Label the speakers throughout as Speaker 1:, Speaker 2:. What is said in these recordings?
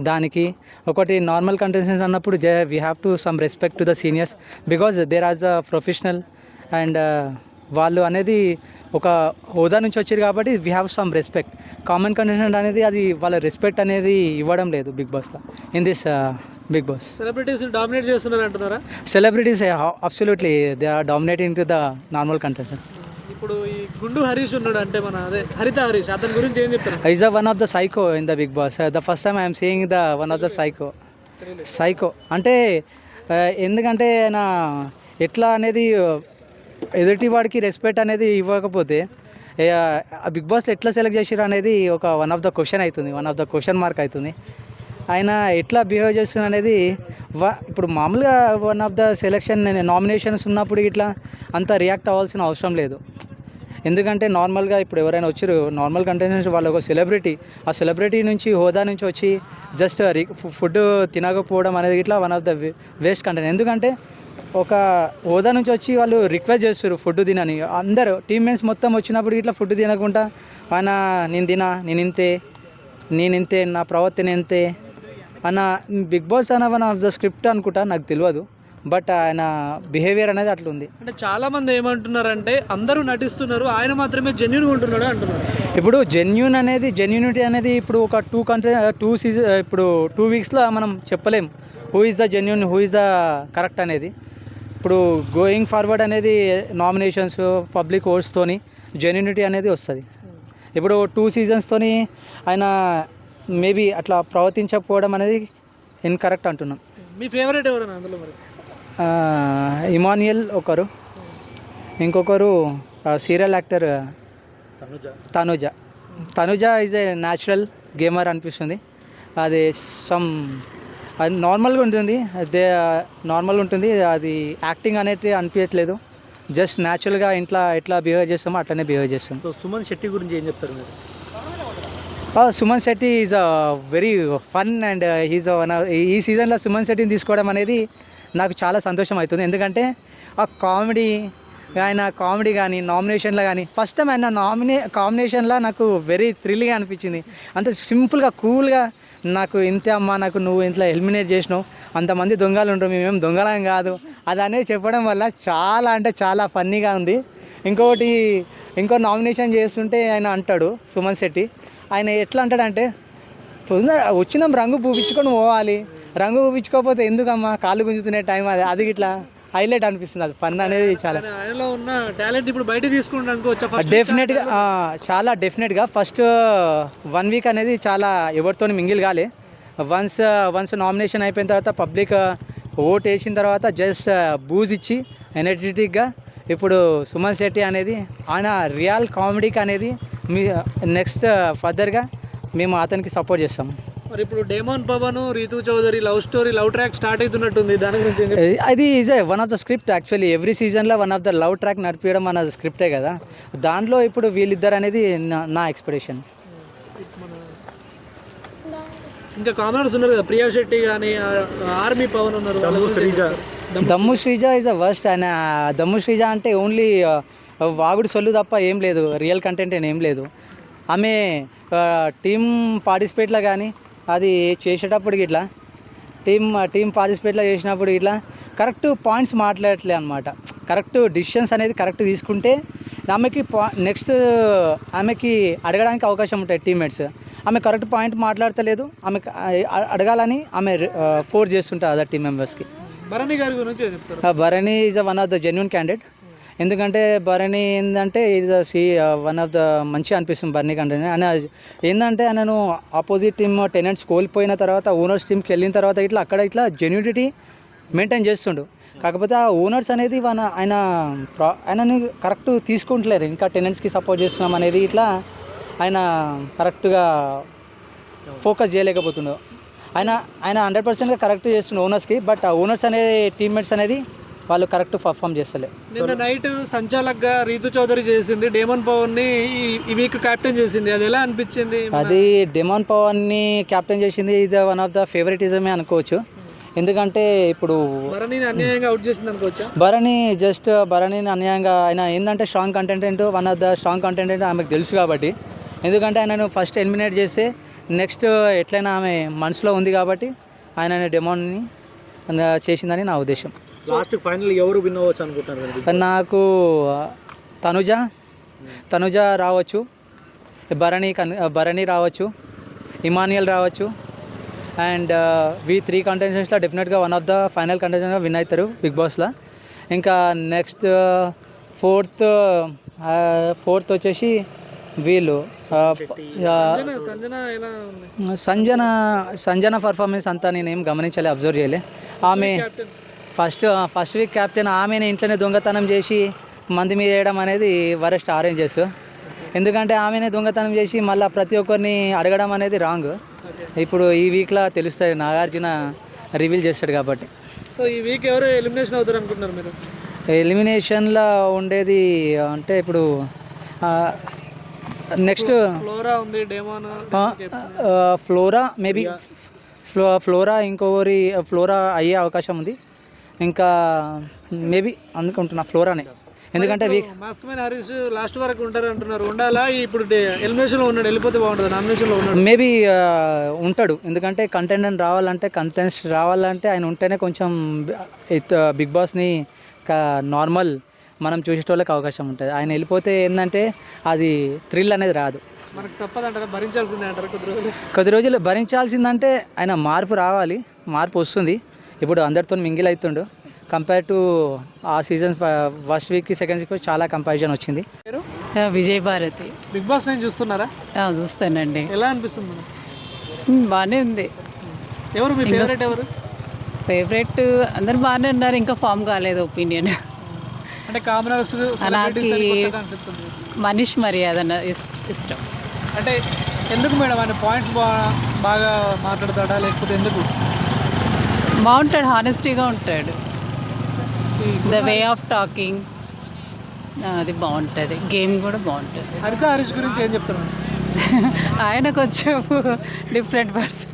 Speaker 1: దానికి ఒకటి normal contestants అన్నప్పుడు we have to some respect to the seniors because they are the professional and వాళ్ళు అనేది ఒక హోదా నుంచి వచ్చారు కాబట్టి we have some respect. Common contestant అనేది అది వాళ్ళ రెస్పెక్ట్ అనేది ఇవ్వడం లేదు బిగ్ బాస్లో in this Bigg Boss.
Speaker 2: Celebrities dominate చేస్తున్నారు అంటున్నారా?
Speaker 1: Celebrities absolutely they are dominating to the normal contestant.
Speaker 2: ఇప్పుడు ఈ గుండు హరీష్ ఉన్నాడు అంటే మన అదే హరిత హరీష్, అతని గురించి ఏం చెప్తారు?
Speaker 1: Is the one of the psycho in the Bigg Boss. The first time I'm seeing the one of the psycho అంటే ఎందుకంటే ఆయన ఎట్లా అనేది ఎదుటి వాడికి రెస్పెక్ట్ అనేది ఇవ్వకపోతే ఆ బిగ్ బాస్లో ఎట్లా సెలెక్ట్ చేసారు అనేది ఒక one of the question mark అవుతుంది. ఆయన ఎట్లా బిహేవ్ చేస్తున్నారు అనేది ఇప్పుడు మామూలుగా one of the selection nominations ఉన్నప్పుడు ఇట్లా అంత రియాక్ట్ అవ్వాల్సిన అవసరం లేదు. ఎందుకంటే నార్మల్గా ఇప్పుడు ఎవరైనా వచ్చారు నార్మల్ కంటెస్టెంట్స్ వాళ్ళు ఒక సెలబ్రిటీ, ఆ సెలబ్రిటీ నుంచి హోదా నుంచి వచ్చి జస్ట్ ఫుడ్ తినకపోవడం అనేది ఇట్లా one of the waste content. ఎందుకంటే ఒక హోదా నుంచి వచ్చి వాళ్ళు రిక్వెస్ట్ చేస్తారు ఫుడ్ తినని, అందరూ టీమ్మేట్స్ మొత్తం వచ్చినప్పుడు ఇట్లా ఫుడ్ తినకుండా ఆయన నేను ఇంతే నా ప్రవర్తన ఇంతే అన్న బిగ్ బాస్ అన్న వన్ ఆఫ్ ద స్క్రిప్ట్ అనుకుంటా, నాకు తెలియదు. బట్ ఆయన బిహేవియర్ అనేది అట్లుంది.
Speaker 2: అంటే చాలామంది ఏమంటున్నారంటే అందరూ నటిస్తున్నారు, ఆయన మాత్రమే జెన్యున్గా ఉంటున్నాడు అంటున్నారు.
Speaker 1: ఇప్పుడు జెన్యూనిటీ అనేది ఇప్పుడు ఒక ఇప్పుడు 2 వీక్స్లో మనం చెప్పలేం who is the genuine, who is the correct అనేది. ఇప్పుడు గోయింగ్ ఫార్వర్డ్ అనేది నామినేషన్స్ పబ్లిక్ ఓట్స్తోని జెన్యూనిటీ అనేది వస్తుంది. ఇప్పుడు 2 సీజన్స్తోని ఆయన మేబీ అట్లా ప్రవర్తించకపోవడం అనేది ఇన్కరెక్ట్ అంటున్నాం.
Speaker 2: మీ ఫేవరెట్ ఎవరైనా అందులో మరి?
Speaker 1: ఇమాన్యుయల్ ఒకరు, ఇంకొకరు serial actor Tanuja is a natural gamer అనిపిస్తుంది. అది అది నార్మల్గా ఉంటుంది, అది యాక్టింగ్ అనేది అనిపించట్లేదు. జస్ట్ న్యాచురల్గా ఇంట్లో ఎట్లా బిహేవ్ చేస్తామో అట్లనే బిహేవ్ చేస్తాం.
Speaker 2: సో సుమన్ శెట్టి గురించి ఏం చెప్తారు మీరు?
Speaker 1: Suman Shetty is a very fun and ఈ సీజన్లో సుమన్ శెట్టిని తీసుకోవడం అనేది నాకు చాలా సంతోషం అవుతుంది. ఎందుకంటే ఆ కామెడీ కానీ నామినేషన్లో కానీ ఫస్ట్ టైం ఆయన కాంబినేషన్లో నాకు వెరీ థ్రిల్గా అనిపించింది. అంత సింపుల్గా కూల్గా నాకు ఇంతే అమ్మ, నువ్వు ఇంట్లో ఎలిమినేట్ చేసినావు, అంతమంది దొంగలు ఉండరు, మేమేం దొంగలం కాదు అది అనేది చెప్పడం వల్ల చాలా అంటే చాలా ఫన్నీగా ఉంది. ఇంకో నామినేషన్ చేస్తుంటే ఆయన అంటాడు సుమన్ శెట్టి, ఆయన ఎట్లా అంటాడంటే వచ్చినాం రంగు పూపించుకొని పోవాలి, రంగు పూపించుకోకపోతే ఎందుకమ్మా కాళ్ళు గుంజుతున్న టైం అది ఇట్లా హైలైట్ అనిపిస్తుంది. అది ఫన్ అనేది చాలా
Speaker 2: ఆయనలో ఉన్న టాలెంట్ ఇప్పుడు బయట తీసుకుంటాను
Speaker 1: డెఫినెట్గా చాలా డెఫినెట్గా ఫస్ట్ 1 వీక్ అనేది చాలా ఎవరితో మింగిల్ కాలే. వన్స్ నామినేషన్ అయిపోయిన తర్వాత పబ్లిక్ ఓట్ వేసిన తర్వాత జస్ట్ బూజ్ ఇచ్చి ఎనర్జెటిక్గా ఇప్పుడు సుమన్ శెట్టి అనేది ఆయన రియల్ కామెడీకి అనేది నెక్స్ట్ ఫర్దర్గా మేము అతనికి సపోర్ట్ చేస్తాము.
Speaker 2: మరి ఇప్పుడు demon Pavan Rithu Chowdary love track start అవుతున్నట్టుంది, దాని గురించి?
Speaker 1: అది is one of the script actually. Every సీజన్లో one of the love track నడిపించడం మన స్క్రిప్టే కదా. దాంట్లో ఇప్పుడు వీళ్ళిద్దరు అనేది నా ఎక్స్పెక్టేషన్.
Speaker 2: ఇంకా కామనర్స్ ఉన్నారు కదా, ప్రియా శెట్టి కానీ ఆర్మీ పవన్ ఉన్నారు,
Speaker 1: దమ్ము శ్రీజ ఈజ్ ద వర్స్ట్. ఆయన దమ్ము శ్రీజ అంటే ఓన్లీ వాగుడు సొల్లు తప్ప ఏం లేదు, రియల్ కంటెంట్ ఏం లేదు. ఆమె టీమ్ పార్టిసిపేట్లో కానీ అది చేసేటప్పటికి ఇట్లా టీమ్ పార్టిసిపేట్లో చేసినప్పుడు ఇట్లా కరెక్ట్ పాయింట్స్ మాట్లాడట్లే అనమాట. కరెక్ట్ డిసిషన్స్ అనేది కరెక్ట్ తీసుకుంటే ఆమెకి అడగడానికి అవకాశం ఉంటాయి టీమ్మేట్స్. ఆమె కరెక్ట్ పాయింట్ మాట్లాడతలేదు, ఆమెకు అడగాలని ఆమె ఫోర్స్ చేస్తుంటారు అదర్ టీమ్ మెంబర్స్కి.
Speaker 2: భరణి గారి గురించి చెప్తారు?
Speaker 1: Bharani is one of the genuine candidate. ఎందుకంటే భరణి ఏంటంటే ఈజ్ వన్ ఆఫ్ ద మంచిగా అనిపిస్తుంది భరణి కంటే. ఆయన ఏంటంటే ఆయనను ఆపోజిట్ టీమ్ టెనెంట్స్ కోల్పోయిన తర్వాత ఓనర్స్ టీమ్కి వెళ్ళిన తర్వాత ఇట్లా జెన్యూనిటీ మెయింటైన్ చేస్తుండు. కాకపోతే ఆ ఓనర్స్ అనేది ఆయనని కరెక్ట్ తీసుకుంటలేరు, ఇంకా టెనెంట్స్కి సపోర్ట్ చేస్తున్నాం అనేది ఇట్లా ఆయన కరెక్ట్గా ఫోకస్ చేయలేకపోతుండు. ఆయన 100%గా కరెక్ట్ చేస్తుండు ఓనర్స్కి. బట్ ఆ ఓనర్స్ అనేది టీమ్మేట్స్ అనేది వాళ్ళు కరెక్ట్ పర్ఫామ్ చేస్తలే.
Speaker 2: నిన్న నైట్ సంచాలక్గా రీతు చౌదరి చేసింది, డేమన్ పవన్ని ఈ వీక్ క్యాప్టెన్ చేసింది, అది ఎలా అనిపించింది?
Speaker 1: అది డేమన్ పవన్ని క్యాప్టెన్ చేసింది ఇది వన్ ఆఫ్ ద ఫేవరెటిజమే అనుకోవచ్చు. ఎందుకంటే ఇప్పుడు
Speaker 2: భరణిని అన్యాయంగా అవుట్ చేసింది అనుకోవచ్చా?
Speaker 1: భరణిని అన్యాయంగా ఆయన ఏంటంటే strong contestant, one of the strong contestant ఆమెకు తెలుసు కాబట్టి. ఎందుకంటే ఆయనను ఫస్ట్ ఎలిమినేట్ చేస్తే నెక్స్ట్ ఎట్లయినా ఆమె మనసులో ఉంది కాబట్టి ఆయన డెమోని చేసిందని నా ఉద్దేశం.
Speaker 2: లాస్ట్ ఫైనల్ ఎవరు విన్ అవ్వచ్చు అనుకుంటున్నారు?
Speaker 1: నాకు తనుజ రావచ్చు, భరణి రావచ్చు, ఇమానియల్ రావచ్చు. అండ్ వీ 3 కంటెస్టెంట్స్లో డెఫినెట్గా వన్ ఆఫ్ ద ఫైనల్ కంటెస్టెంట్గా విన్ అవుతారు బిగ్ బాస్లో. ఇంకా నెక్స్ట్ ఫోర్త్ వచ్చేసి వీళ్ళు సంజన పర్ఫార్మెన్స్ అంతా నేనేం గమనించలే, అబ్జర్వ్ చేయలే. ఆమె ఫస్ట్ వీక్ క్యాప్టెన్, ఆమెను ఇంట్లోనే దొంగతనం చేసి మంది మీద వేయడం అనేది వరెస్ట్ ఆరెంజెస్. ఎందుకంటే ఆమెనే దొంగతనం చేసి మళ్ళీ ప్రతి ఒక్కరిని అడగడం అనేది రాంగ్. ఇప్పుడు ఈ వీక్లో తెలుస్తుంది, నాగార్జున రివీల్ చేస్తాడు కాబట్టి.
Speaker 2: సో ఈ వీక్ ఎవరు ఎలిమినేషన్ అవుతారు అనుకుంటున్నారు మీరు?
Speaker 1: ఎలిమినేషన్లో ఉండేది అంటే ఇప్పుడు నెక్స్ట్
Speaker 2: ఫ్లోరా ఉంది, డేమోన్,
Speaker 1: ఫ్లోరా మేబీ ఫ్లోరా ఇంకొకరి ఫ్లోరా అయ్యే అవకాశం ఉంది. ఇంకా మేబీ అనుకుంటున్నా ఫ్లోరానే, ఎందుకంటే week
Speaker 2: mask man Harish last వరకు ఉంటారు అంటున్నారు. ఉండాలా? ఇప్పుడు ఎలిమినేషన్లో ఉన్నాడు, వెళ్ళిపోతే బాగుంటుంది. నామినేషన్లో ఉన్నాడు,
Speaker 1: మేబీ ఉంటాడు. ఎందుకంటే కంటెంట్స్ రావాలంటే ఆయన ఉంటేనే కొంచెం బిగ్ బాస్ని నార్మల్ మనం చూసేటోళ్ళకి అవకాశం ఉంటుంది. ఆయన వెళ్ళిపోతే ఏంటంటే అది థ్రిల్ అనేది రాదు.
Speaker 2: మనకు తప్పదంటారా? భరించాల్సిందే అంటారు
Speaker 1: కొద్ది రోజులు భరించాల్సిందంటే ఆయన మార్పు రావాలి, మార్పు వస్తుంది. ఇప్పుడు అందరితో మింగిల్ అవుతుండు. కంపేర్ టు ఆ సీజన్ ఫస్ట్ వీక్కి సెకండ్ వీక్ చాలా కంపారిజన్ వచ్చింది.
Speaker 3: విజయ్ భారతి.
Speaker 2: బిగ్ బాస్ నేను చూస్తున్నారా?
Speaker 3: చూస్తానండి.
Speaker 2: ఎలా అనిపిస్తుంది మేడం?
Speaker 3: బాగానే ఉంది.
Speaker 2: ఎవరు మీ ఫేవరెట్? ఎవరు
Speaker 3: ఫేవరెట్? అందరు బాగానే ఉన్నారు, ఇంకా ఫామ్ కాలేదు ఒపీనియన్.
Speaker 2: అంటే కామనర్స్
Speaker 3: నాకు మనీష్ మర్యాద ఇష్టం.
Speaker 2: అంటే ఎందుకు మేడం? ఆయన పాయింట్స్ బాగా మాట్లాడతాడా, లేకపోతే ఎందుకు?
Speaker 3: బాగుంటాడు, హానెస్టీగా ఉంటాడు. ద వే ఆఫ్ టాకింగ్ అది బాగుంటుంది, గేమ్ కూడా బాగుంటుంది.
Speaker 2: హరిత హరీష్ గురించి ఏం చెప్తారు?
Speaker 3: ఆయన కొంచెం డిఫరెంట్ పర్సన్.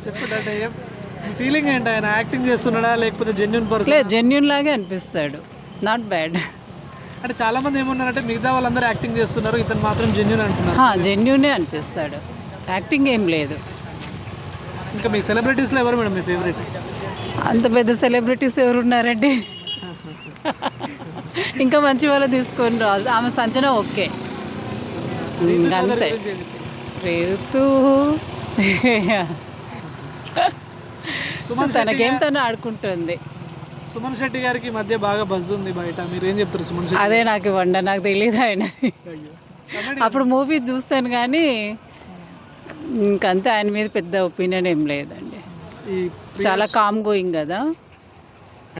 Speaker 2: చెప్పండి, అంటే ఫీలింగ్ ఏంటి? ఆయన యాక్టింగ్ చేస్తున్నాడా, లేకపోతే జెన్యున్ పర్సన్?
Speaker 3: లేదు, జెన్యున్ లాగే అనిపిస్తాడు, నాట్ బ్యాడ్.
Speaker 2: అంటే చాలా మంది ఏమన్నారంటే మిగతా వాళ్ళందరూ యాక్టింగ్ చేస్తున్నారు, ఇతను మాత్రం జెన్యున్ అంటున్నారు.
Speaker 3: జెన్యునే అనిపిస్తాడు, యాక్టింగ్ ఏం లేదు.
Speaker 2: ఇంకా మీ సెలబ్రిటీస్లో ఎవరు మేడం మీ ఫేవరెట్?
Speaker 3: అంత పెద్ద సెలబ్రిటీస్ ఎవరు ఉన్నారండి? ఇంకా మంచి వాళ్ళు తీసుకొని రాదు. ఆమె సంజన ఓకే, అంతే. రేతు తనకేం తను ఆడుకుంటుంది.
Speaker 2: సుమన్ శెట్టి గారికి మధ్య బాగా బజ్ ఉంది బయట, మీరు ఏం చెప్తారు సుమన్ శెట్టి?
Speaker 3: అదే నాకు ఇవ్వండి, నాకు తెలియదు ఆయన. అప్పుడు మూవీ చూస్తాను కానీ ఇంకంతే, ఆయన మీద పెద్ద ఒపీనియన్ ఏం లేదండి. చాలా కామ్ గోయింగ్ కదా.